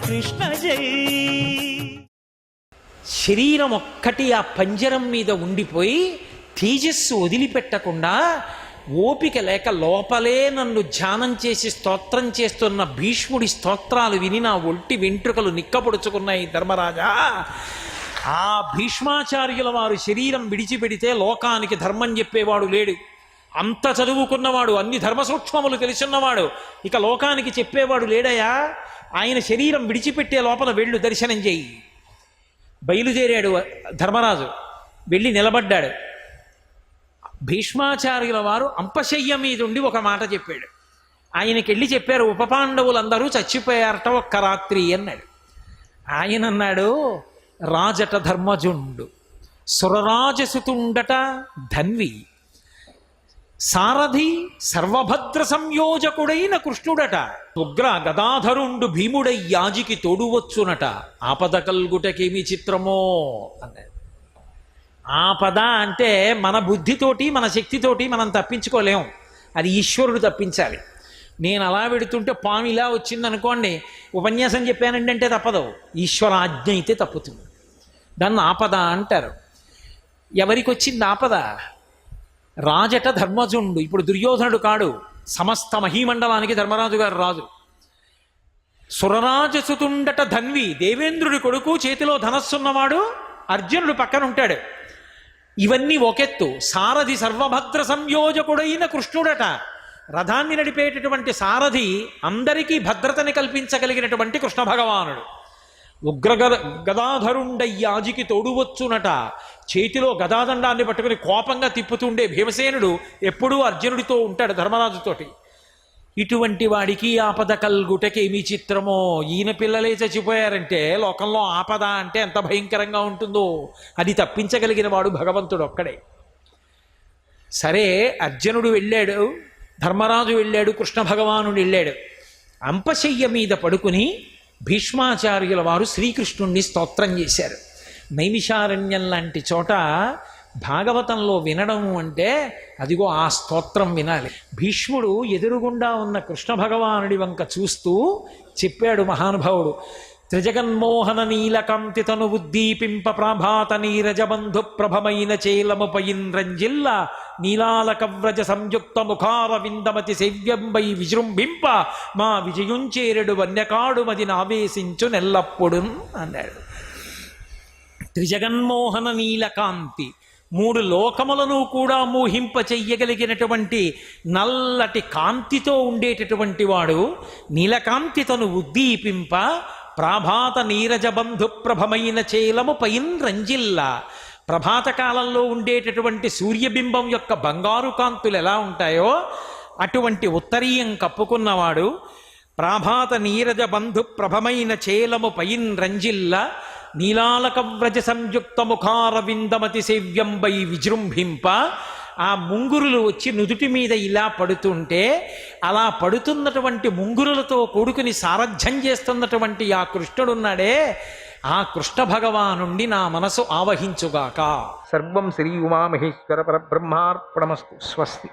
కృష్ణ జై. శరీరం ఒక్కటి ఆ పంజరం మీద ఉండిపోయి తేజస్సు వదిలిపెట్టకుండా ఓపిక లేక లోపలే నన్ను ధ్యానం చేసి స్తోత్రం చేస్తున్న భీష్ముడి స్తోత్రాలు విని నా ఒంటి వెంట్రుకలు నిక్కపొడుచుకున్నాయి ధర్మరాజా. ఆ భీష్మాచార్యుల వారు శరీరం విడిచిపెడితే లోకానికి ధర్మం చెప్పేవాడు లేడు. అంత చదువుకున్నవాడు, అన్ని ధర్మ సూక్ష్మములు తెలుసున్నవాడు, ఇక లోకానికి చెప్పేవాడు లేడయా. ఆయన శరీరం విడిచిపెట్టే లోపల వెళ్ళు దర్శనం చేయి. బయలుదేరాడు ధర్మరాజు, వెళ్ళి నిలబడ్డాడు. భీష్మాచార్యుల వారు అంపశయ్య మీద ఉండి ఒక మాట చెప్పాడు. ఆయనకెళ్ళి చెప్పారు, ఉపపాండవులందరూ చచ్చిపోయారట ఒక్క రాత్రి అన్నాడు. ఆయన అన్నాడు, రాజట ధర్మజుండు, సురరాజసుతుండట ధన్వి, సారథి సర్వభద్ర సంయోజకుడైన కృష్ణుడట, ఉగ్ర గదాధరుండు భీముడై యాజికి తోడువచ్చునట, ఆపద కల్గుటకేమి చిత్రమో అన్నాడు. ఆపద అంటే మన బుద్ధితోటి మన శక్తితోటి మనం తప్పించుకోలేం, అది ఈశ్వరుడు తప్పించాలి. నేను అలా పెడుతుంటే పాము ఇలా వచ్చిందనుకోండి, ఉపన్యాసం చెప్పానండి అంటే తప్పదు, ఈశ్వరాజ్ఞ అయితే తప్పుతుంది. దాన్ని ఆపద అంటారు. ఎవరికి వచ్చింది ఆపద? రాజట ధర్మజుండు. ఇప్పుడు దుర్యోధనుడు కాడు, సమస్త మహీమండలానికి ధర్మరాజు గారు రాజు. సురరాజసుతుండట ధన్వి, దేవేంద్రుడి కొడుకు, చేతిలో ధనస్సున్నవాడు, అర్జునుడు పక్కన ఉంటాడు. ఇవన్నీ ఒకెత్తు. సారథి సర్వభద్ర సంయోజకుడైన కృష్ణుడట, రథాన్ని నడిపేటటువంటి సారథి, అందరికీ భద్రతని కల్పించగలిగినటువంటి కృష్ణ భగవానుడు. ఉగ్ర గదాధరుండయ్యాజికి తోడువచ్చునట, చేతిలో గదాదండాన్ని పట్టుకుని కోపంగా తిప్పుతుండే భీమసేనుడు ఎప్పుడూ అర్జునుడితో ఉంటాడు ధర్మరాజుతోటి. ఇటువంటి వాడికి ఆపద కల్గుటకేమి చిత్రమో. ఈయన పిల్లలే చచ్చిపోయారంటే లోకంలో ఆపద అంటే ఎంత భయంకరంగా ఉంటుందో అది తప్పించగలిగిన వాడు భగవంతుడు ఒక్కడే. సరే, అర్జునుడు వెళ్ళాడు, ధర్మరాజు వెళ్ళాడు, కృష్ణ భగవానుడు వెళ్ళాడు. అంపశయ్య మీద పడుకుని భీష్మాచార్యుల వారు శ్రీకృష్ణుణ్ణి స్తోత్రం చేశారు. నైమిషారణ్యం లాంటి చోట భాగవతంలో వినడము అంటే అదిగో ఆ స్తోత్రం వినాలి. భీష్ముడు ఎదురుగుండా ఉన్న కృష్ణ భగవానుడి వంక చూస్తూ చెప్పాడు మహానుభావుడు, త్రిజగన్మోహన నీలకాంతి తను ఉద్దీపింప ప్రాభాత నీరజబంధు ప్రభమైన చేలముపయింద్రంజిల్ల నీలాలకవ్రజ సంయుక్త ముఖార విందమతి సేవ్యంబై విజృంభింప మా విజయుంచేరుడు వన్యకాడు మది నావేశించు నెల్లప్పుడు అన్నాడు. త్రిజగన్మోహన నీలకాంతి, మూడు లోకములను కూడా మోహింప చెయ్యగలిగినటువంటి నల్లటి కాంతితో ఉండేటటువంటి వాడు, నీలకాంతి తను ఉద్దీపింప ప్రాభాత నీరజబంధు ప్రభమైన చేలము పైన్ రంజిల్లా, ప్రభాత కాలంలో ఉండేటటువంటి సూర్యబింబం యొక్క బంగారు కాంతులు ఎలా ఉంటాయో అటువంటి ఉత్తరీయం కప్పుకున్నవాడు, ప్రాభాత నీరజబంధు ప్రభమైన చేలము పైన్ రంజిల్ల నీలాలకవ్రజ సంయుక్త ముఖార విందమతి సేవ్యంబై విజృంభింప, ఆ ముంగురులు వచ్చి నుదుటి మీద ఇలా పడుతుంటే అలా పడుతున్నటువంటి ముంగురులతో కూడుకుని సారథ్యం చేస్తున్నటువంటి ఆ కృష్ణుడున్నాడే, ఆ కృష్ణ భగవానుండి నా మనసు ఆవహించుగాక. సర్వం శ్రీ ఉమామహేశ్వర పరబ్రహ్మార్పణమస్తు. స్వస్తి.